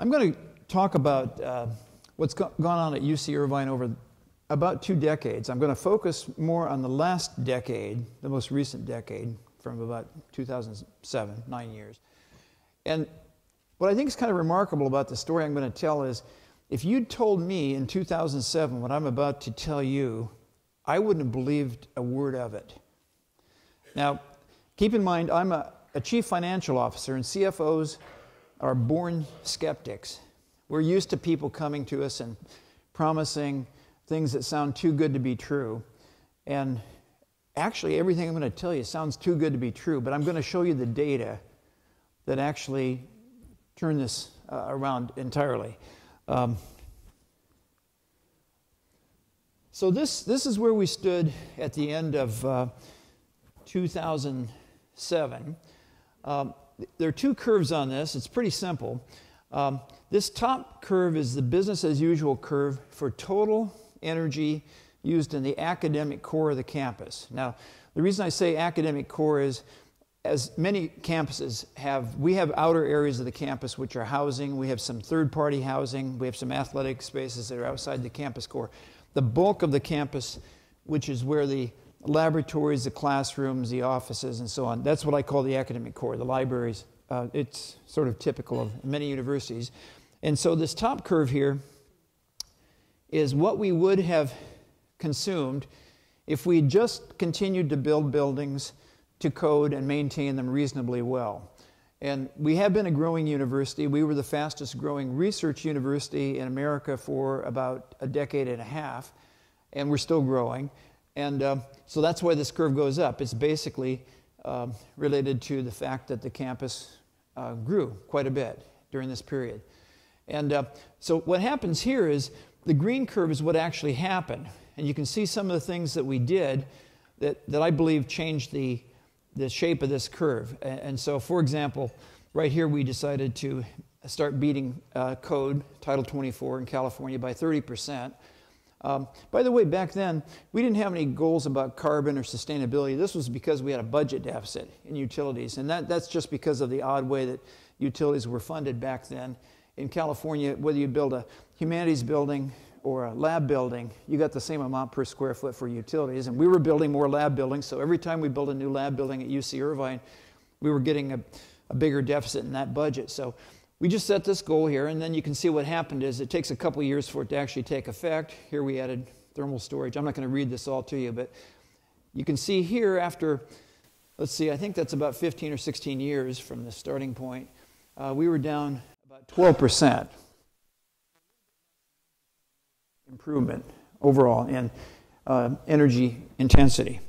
I'm going to talk about what's gone on at UC Irvine over about 2 decades. I'm going to focus more on the last decade, the most recent decade, from about 2007, 9 years. And what I think is kind of remarkable about the story I'm going to tell is, if you'd told me in 2007 what I'm about to tell you, I wouldn't have believed a word of it. Now, keep in mind, I'm a chief financial officer, and CFOs are born skeptics. We're used to people coming to us and promising things that sound too good to be true. And actually, everything I'm going to tell you sounds too good to be true, but I'm going to show you the data that actually turn this around entirely. So this is where we stood at the end of 2007. There are 2 curves on this. It's pretty simple. This top curve is the business as usual curve for total energy used in the academic core of the campus. Now, the reason I say academic core is, as many campuses have, we have outer areas of the campus which are housing. We have some third-party housing. We have some athletic spaces that are outside the campus core. The bulk of the campus, which is where the laboratories, the classrooms, the offices, and so on, that's what I call the academic core, the libraries. It's sort of typical of many universities. And so this top curve here is what we would have consumed if we just continued to build buildings to code and maintain them reasonably well. And we have been a growing university. We were the fastest growing research university in America for about a decade and a half, and we're still growing. And so that's why this curve goes up. It's basically related to the fact that the campus grew quite a bit during this period. And so what happens here is the green curve is what actually happened. And you can see some of the things that we did that I believe changed the shape of this curve. And so, for example, right here we decided to start beating code, Title 24 in California, by 30%. By the way, back then, we didn't have any goals about carbon or sustainability. This was because we had a budget deficit in utilities. And that's just because of the odd way that utilities were funded back then. In California, whether you build a humanities building or a lab building, you got the same amount per square foot for utilities. And we were building more lab buildings, so every time we built a new lab building at UC Irvine, we were getting a bigger deficit in that budget. So we just set this goal here, and then you can see what happened is it takes a couple years for it to actually take effect. Here we added thermal storage. I'm not going to read this all to you, but you can see here after, let's see, I think that's about 15 or 16 years from the starting point, we were down about 12% improvement overall in energy intensity.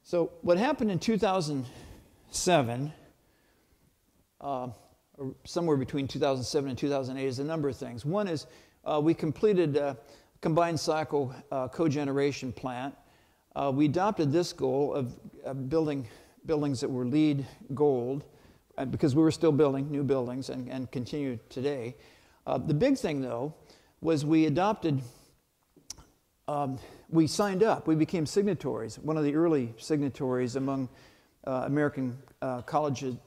So what happened in 2007, or somewhere between 2007 and 2008, is a number of things. One is we completed a combined cycle cogeneration plant. We adopted this goal of building buildings that were LEED gold, because we were still building new buildings and continue today. The big thing, though, was we adopted, we signed up, we became signatories, one of the early signatories among American colleges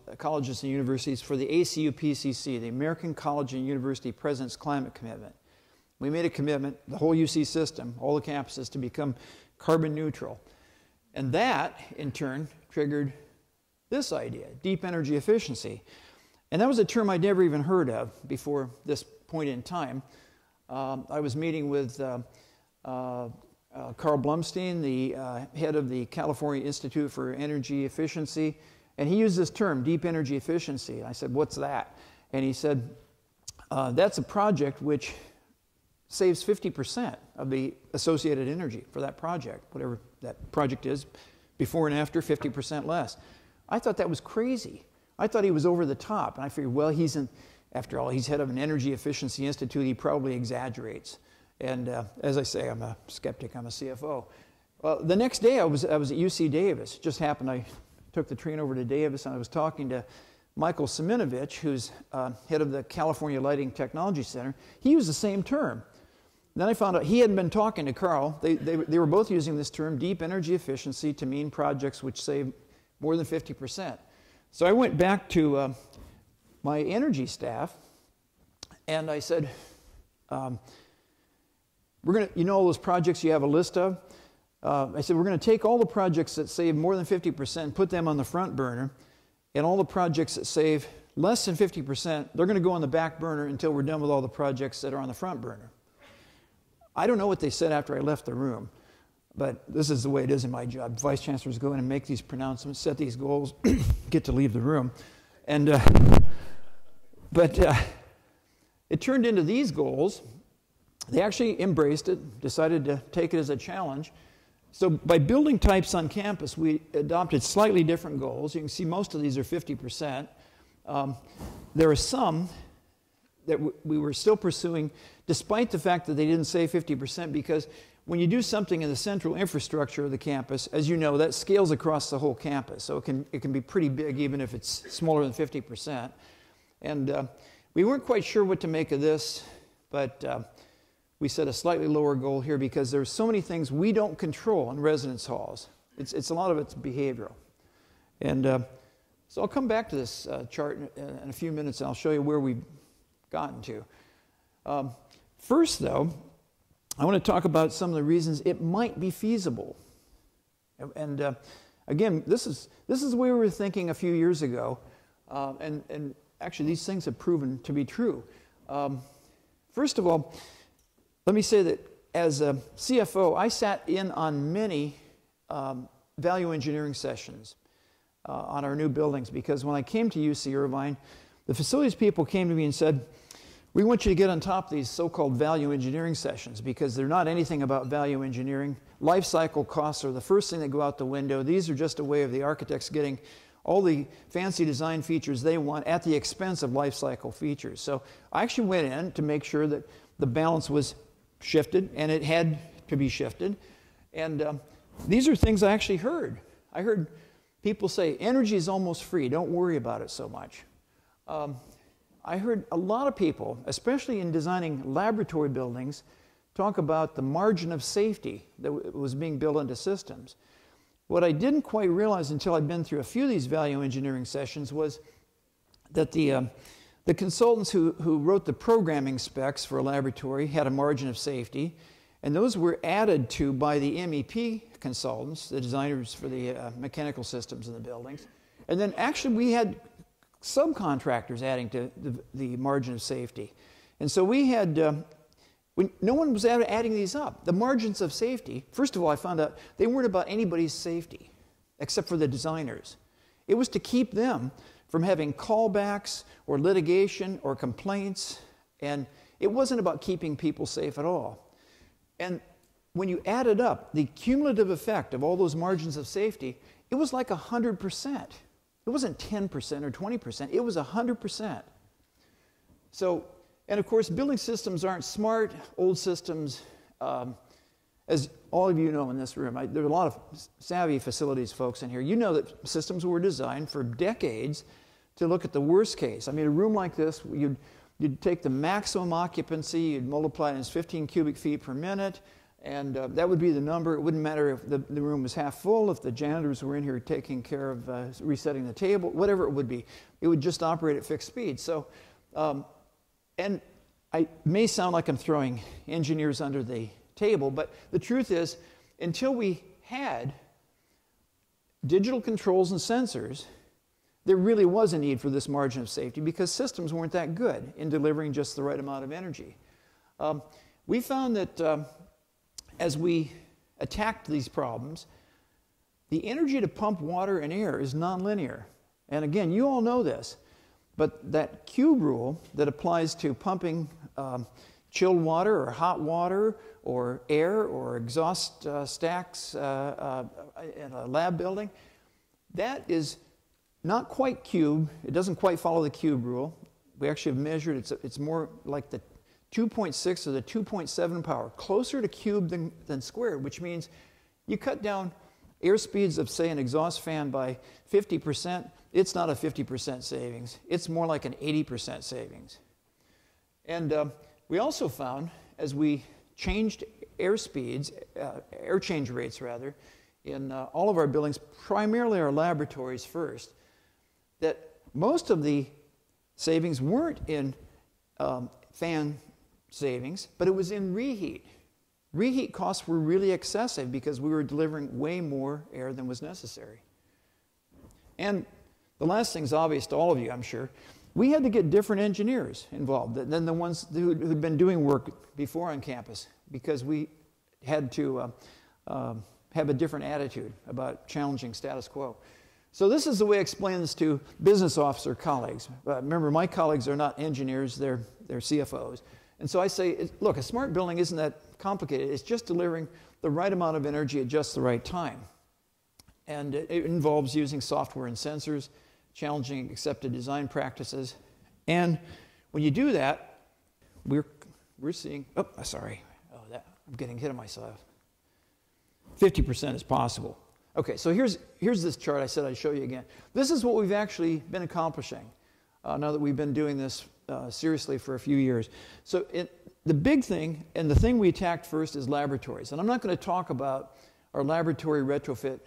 and universities for the ACU-PCC, the American College and University President's Climate Commitment. We made a commitment, the whole UC system, all the campuses, to become carbon neutral. And that, in turn, triggered this idea, deep energy efficiency. And that was a term I'd never even heard of before this point in time. I was meeting with Carl Blumstein, the head of the California Institute for Energy Efficiency, and he used this term, deep energy efficiency. And I said, what's that? And he said, that's a project which saves 50% of the associated energy for that project, whatever that project is, before and after, 50% less. I thought that was crazy. I thought he was over the top, and I figured, well, after all, he's head of an energy efficiency institute, he probably exaggerates. And as I say, I'm a skeptic, I'm a CFO. Well, the next day I was at UC Davis. It just happened I took the train over to Davis, and I was talking to Michael Siminovich, who's head of the California Lighting Technology Center, he used the same term. Then I found out he hadn't been talking to Carl. They were both using this term, deep energy efficiency, to mean projects which save more than 50%. So I went back to my energy staff, and I said, you know all those projects you have a list of? I said, we're going to take all the projects that save more than 50% and put them on the front burner, and all the projects that save less than 50%, they're going to go on the back burner until we're done with all the projects that are on the front burner. I don't know what they said after I left the room, but this is the way it is in my job. Vice chancellors go in and make these pronouncements, set these goals, get to leave the room. And, it turned into these goals. They actually embraced it, decided to take it as a challenge. So by building types on campus, we adopted slightly different goals. You can see most of these are 50%. There are some that we were still pursuing, despite the fact that they didn't say 50%, because when you do something in the central infrastructure of the campus, as you know, that scales across the whole campus. So it can be pretty big, even if it's smaller than 50%. And we weren't quite sure what to make of this, but we set a slightly lower goal here because there's so many things we don't control in residence halls. It's a lot of it's behavioral. And so I'll come back to this chart in a few minutes, and I'll show you where we've gotten to. First, though, I want to talk about some of the reasons it might be feasible. And again, this is the way we were thinking a few years ago, and actually these things have proven to be true. First of all, let me say that as a CFO, I sat in on many value engineering sessions on our new buildings, because when I came to UC Irvine, the facilities people came to me and said, we want you to get on top of these so-called value engineering sessions because they're not anything about value engineering. Life cycle costs are the first thing that go out the window. These are just a way of the architects getting all the fancy design features they want at the expense of life cycle features. So I actually went in to make sure that the balance was shifted, and it had to be shifted. And these are things I actually heard. I heard people say, energy is almost free, don't worry about it so much. I heard a lot of people, especially in designing laboratory buildings, talk about the margin of safety that was being built into systems. What I didn't quite realize until I'd been through a few of these value engineering sessions was that the consultants who wrote the programming specs for a laboratory had a margin of safety, and those were added to by the MEP consultants, the designers for the mechanical systems in the buildings. And then actually we had subcontractors adding to the margin of safety. And so we had, no one was adding these up. The margins of safety, first of all, I found out they weren't about anybody's safety except for the designers. It was to keep them from having callbacks or litigation or complaints, and it wasn't about keeping people safe at all. And when you added up the cumulative effect of all those margins of safety, it was like 100%. It wasn't 10% or 20%, it was 100%. So, and of course, building systems aren't smart. Old systems, as all of you know in this room, there are a lot of savvy facilities folks in here. You know that systems were designed for decades to look at the worst case. I mean, a room like this, you'd take the maximum occupancy, you'd multiply it as 15 cubic feet per minute, and that would be the number. It wouldn't matter if the room was half full, if the janitors were in here taking care of resetting the table, whatever it would be. It would just operate at fixed speed. So, and I may sound like I'm throwing engineers under the table, but the truth is, until we had digital controls and sensors, there really was a need for this margin of safety because systems weren't that good in delivering just the right amount of energy. We found that as we attacked these problems, the energy to pump water and air is nonlinear. And again, you all know this, but that cube rule that applies to pumping chilled water or hot water or air or exhaust stacks in a lab building, that is not quite cube. It doesn't quite follow the cube rule. We actually have measured, it's more like the 2.6 or the 2.7 power, closer to cube than squared, which means you cut down air speeds of, say, an exhaust fan by 50%, it's not a 50% savings. It's more like an 80% savings. And we also found, as we changed air speeds, air change rates rather, in all of our buildings, primarily our laboratories first, that most of the savings weren't in fan savings, but it was in reheat. Reheat costs were really excessive because we were delivering way more air than was necessary. And the last thing's obvious to all of you, I'm sure. We had to get different engineers involved than the ones who'd been doing work before on campus, because we had to have a different attitude about challenging status quo. So this is the way I explain this to business officer colleagues. Remember, my colleagues are not engineers, they're CFOs. And so I say, look, a smart building isn't that complicated. It's just delivering the right amount of energy at just the right time. And it involves using software and sensors, challenging accepted design practices. And when you do that, we're seeing, I'm getting ahead of myself. 50% is possible. Okay, so here's this chart I said I'd show you again. This is what we've actually been accomplishing now that we've been doing this seriously for a few years. So the big thing, and the thing we attacked first, is laboratories. And I'm not going to talk about our laboratory retrofit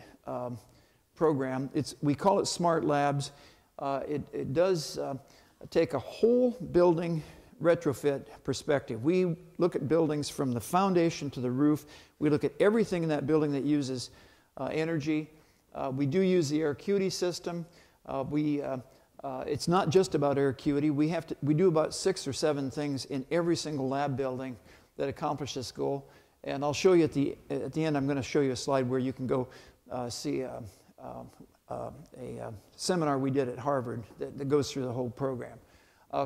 program. We call it Smart Labs. It does take a whole building retrofit perspective. We look at buildings from the foundation to the roof. We look at everything in that building that uses energy. We do use the air acuity system. It's not just about air acuity. We do about 6 or 7 things in every single lab building that accomplish this goal. And I'll show you at the end. I'm going to show you a slide where you can go see a seminar we did at Harvard that goes through the whole program.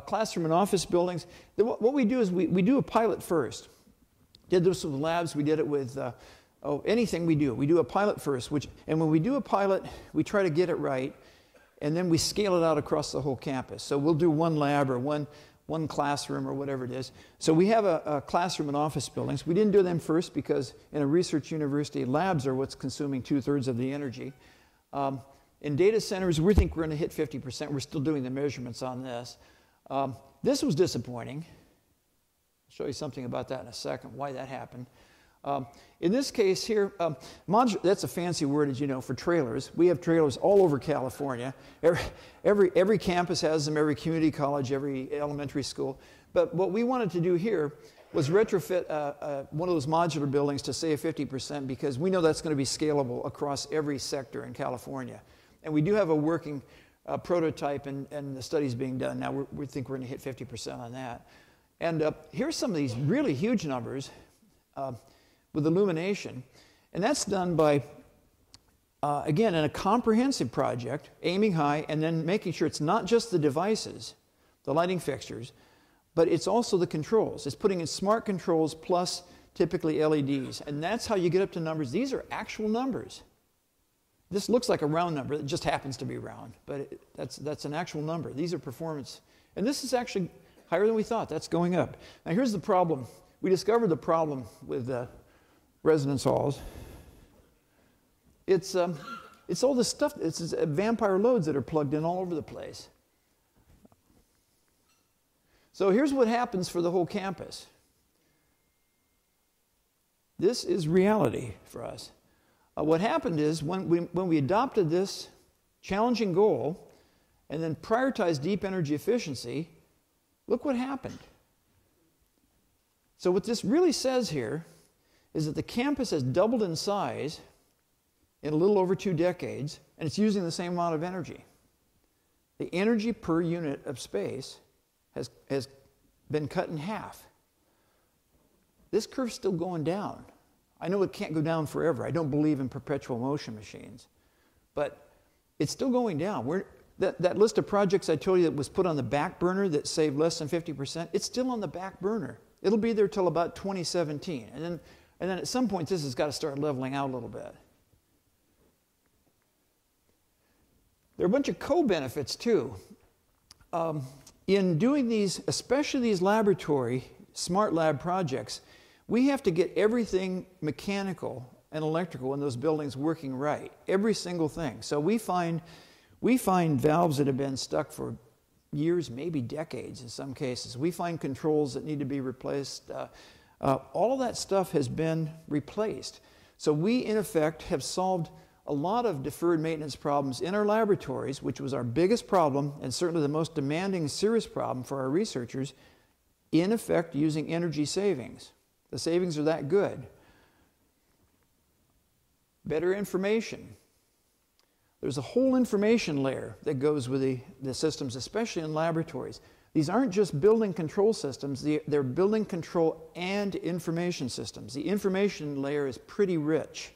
Classroom and office buildings. What we do is we do a pilot first. Did this with labs. We did it with anything we do. We do a pilot first. And when we do a pilot, we try to get it right, and then we scale it out across the whole campus. So we'll do one lab or one classroom or whatever it is. So we have a classroom and office buildings. We didn't do them first because in a research university, labs are what's consuming 2/3 of the energy. In data centers, we think we're going to hit 50%. We're still doing the measurements on this. This was disappointing. I'll show you something about that in a second, why that happened. In this case here, that's a fancy word, as you know, for trailers. We have trailers all over California. Every campus has them, every community college, every elementary school. But what we wanted to do here was retrofit one of those modular buildings to save 50%, because we know that's going to be scalable across every sector in California. And we do have a working prototype, and the study's being done. Now we think we're going to hit 50% on that. And here's some of these really huge numbers with illumination. And that's done by, again, in a comprehensive project, aiming high, and then making sure it's not just the devices, the lighting fixtures, but it's also the controls. It's putting in smart controls plus typically LEDs. And that's how you get up to numbers. These are actual numbers. This looks like a round number. It just happens to be round. But that's an actual number. These are performance. And this is actually higher than we thought. That's going up. Now here's the problem. We discovered the problem with residence halls. It's all this stuff. It's vampire loads that are plugged in all over the place. So here's what happens for the whole campus. This is reality for us. What happened is when we adopted this challenging goal and then prioritized deep energy efficiency, look what happened. So what this really says here is that the campus has doubled in size in a little over 2 decades, and it's using the same amount of energy. The energy per unit of space has been cut in half. This curve's still going down. I know it can't go down forever. I don't believe in perpetual motion machines. But it's still going down. That list of projects I told you that was put on the back burner that saved less than 50%, it's still on the back burner. It'll be there till about 2017. And then at some point, this has got to start leveling out a little bit. There are a bunch of co-benefits, too. In doing these, especially these laboratory, smart lab projects, we have to get everything mechanical and electrical in those buildings working right. Every single thing. So we find valves that have been stuck for years, maybe decades in some cases. We find controls that need to be replaced. All of that stuff has been replaced. So we, in effect, have solved a lot of deferred maintenance problems in our laboratories, which was our biggest problem and certainly the most demanding, serious problem for our researchers, in effect using energy savings. The savings are that good. Better information. There's a whole information layer that goes with the systems, especially in laboratories. These aren't just building control systems, they're building control and information systems. The information layer is pretty rich.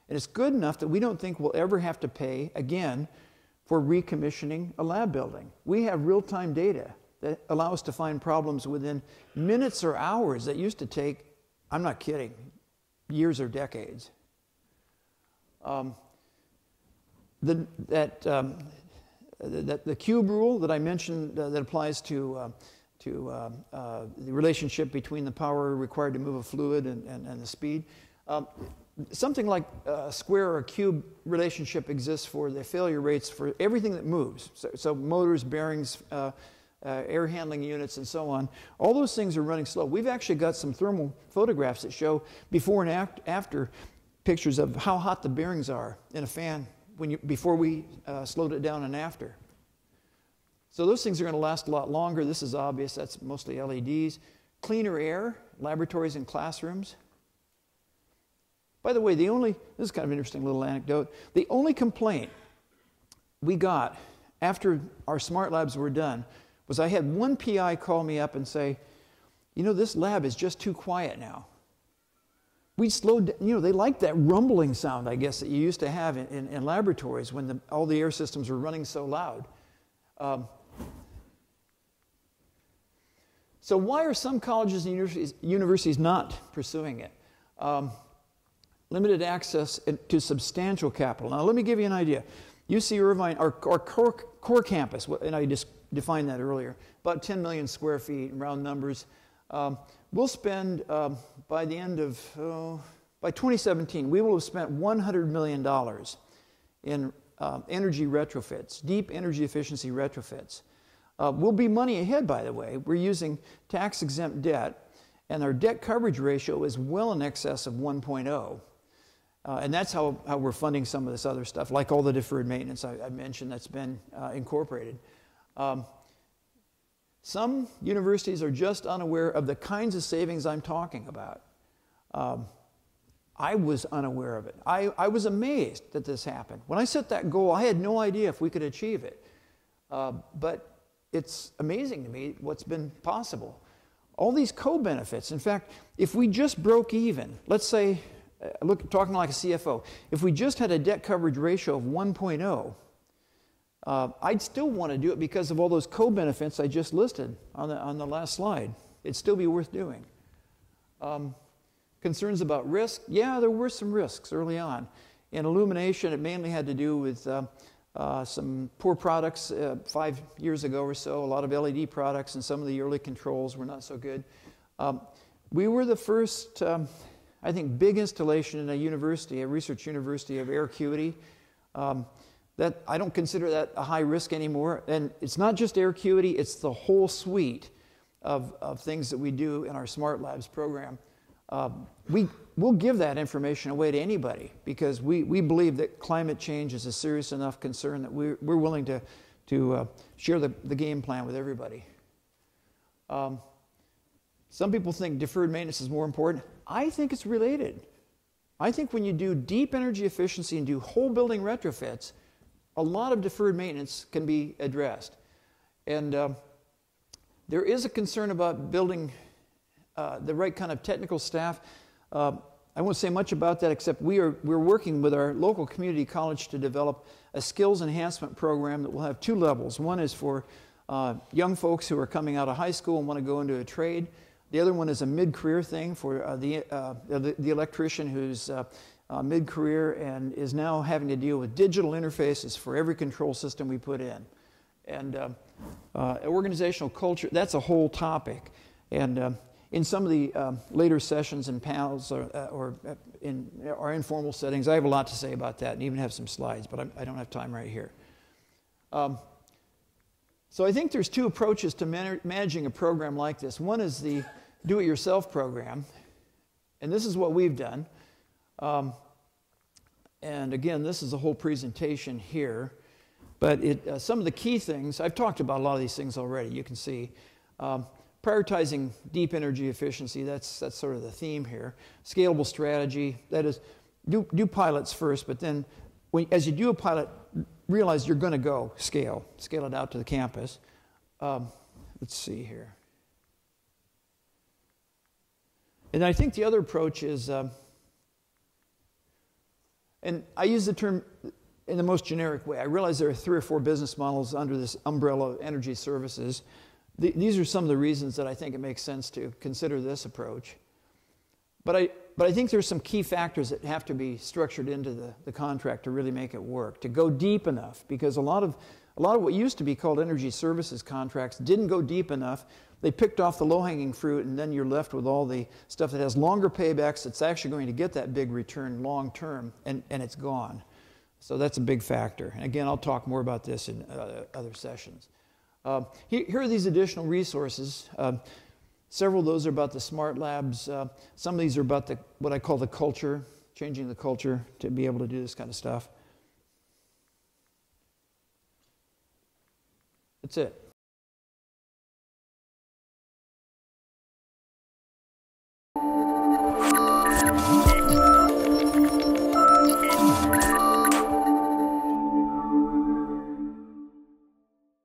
And it's good enough that we don't think we'll ever have to pay, again, for recommissioning a lab building. We have real-time data that allow us to find problems within minutes or hours that used to take, I'm not kidding, years or decades. The cube rule that I mentioned that applies to the relationship between the power required to move a fluid and the speed. Something like a square or a cube relationship exists for the failure rates for everything that moves. So motors, bearings, air handling units, and so on. All those things are running slow. We've actually got some thermal photographs that show before and after pictures of how hot the bearings are in a fan before we slowed it down and after. So those things are going to last a lot longer. This is obvious. That's mostly LEDs. Cleaner air, laboratories and classrooms. By the way, this is kind of an interesting little anecdote. The only complaint we got after our smart labs were done was I had one PI call me up and say, you know, this lab is just too quiet now. We slowed down, you know, they like that rumbling sound, I guess, that you used to have in laboratories when all the air systems were running so loud. So why are some colleges and universities not pursuing it? Limited access to substantial capital. Now, let me give you an idea. UC Irvine, our core campus, and I just defined that earlier, about 10 million square feet in round numbers. We'll spend, by the end of, by 2017, we will have spent $100 million in energy retrofits, deep energy efficiency retrofits. We'll be money ahead, by the way. We're using tax-exempt debt, and our debt coverage ratio is well in excess of 1.0. And that's how we're funding some of this other stuff, like all the deferred maintenance I mentioned that's been incorporated. Some universities are just unaware of the kinds of savings I'm talking about. I was unaware of it. I was amazed that this happened. When I set that goal, I had no idea if we could achieve it. But it's amazing to me what's been possible. All these co-benefits. In fact, if we just broke even, let's say, talking like a CFO, if we just had a debt coverage ratio of 1.0, I'd still want to do it because of all those co-benefits I just listed on the last slide. It'd still be worth doing. Concerns about risk? Yeah, there were some risks early on. In illumination, it mainly had to do with some poor products 5 years ago or so, a lot of LED products, and some of the early controls were not so good. We were the first, I think, big installation in a research university of air acuity. That I don't consider that a high risk anymore. And it's not just air acuity, it's the whole suite of things that we do in our Smart Labs program. We'll give that information away to anybody because we believe that climate change is a serious enough concern that we're willing to share the game plan with everybody. Some people think deferred maintenance is more important. I think it's related. I think when you do deep energy efficiency and do whole building retrofits, a lot of deferred maintenance can be addressed. And there is a concern about building the right kind of technical staff. I won't say much about that except we're working with our local community college to develop a skills enhancement program that will have two levels. One is for young folks who are coming out of high school and want to go into a trade. The other one is a mid-career thing for the electrician who's mid-career and is now having to deal with digital interfaces for every control system we put in. And organizational culture, that's a whole topic. And in some of the later sessions and panels or in our informal settings, I have a lot to say about that and even have some slides, but I don't have time right here. So I think there's two approaches to managing a program like this. One is the do-it-yourself program, and this is what we've done. And again, this is a whole presentation here, but some of the key things, I've talked about a lot of these things already, you can see. Prioritizing deep energy efficiency, that's sort of the theme here. Scalable strategy, that is, do pilots first, but then as you do a pilot, realize you're going to go scale it out to the campus. Let's see here. And I think the other approach is, and I use the term in the most generic way. I realize there are 3 or 4 business models under this umbrella of energy services. These are some of the reasons that I think it makes sense to consider this approach. But I think there's some key factors that have to be structured into the contract to really make it work, to go deep enough, because a lot of what used to be called energy services contracts didn't go deep enough. They picked off the low-hanging fruit, and then you're left with all the stuff that has longer paybacks that's actually going to get that big return long-term, and it's gone. So that's a big factor. And again, I'll talk more about this in other sessions. Here are these additional resources. Several of those are about the smart labs. Some of these are about what I call the culture, changing the culture to be able to do this kind of stuff. That's it.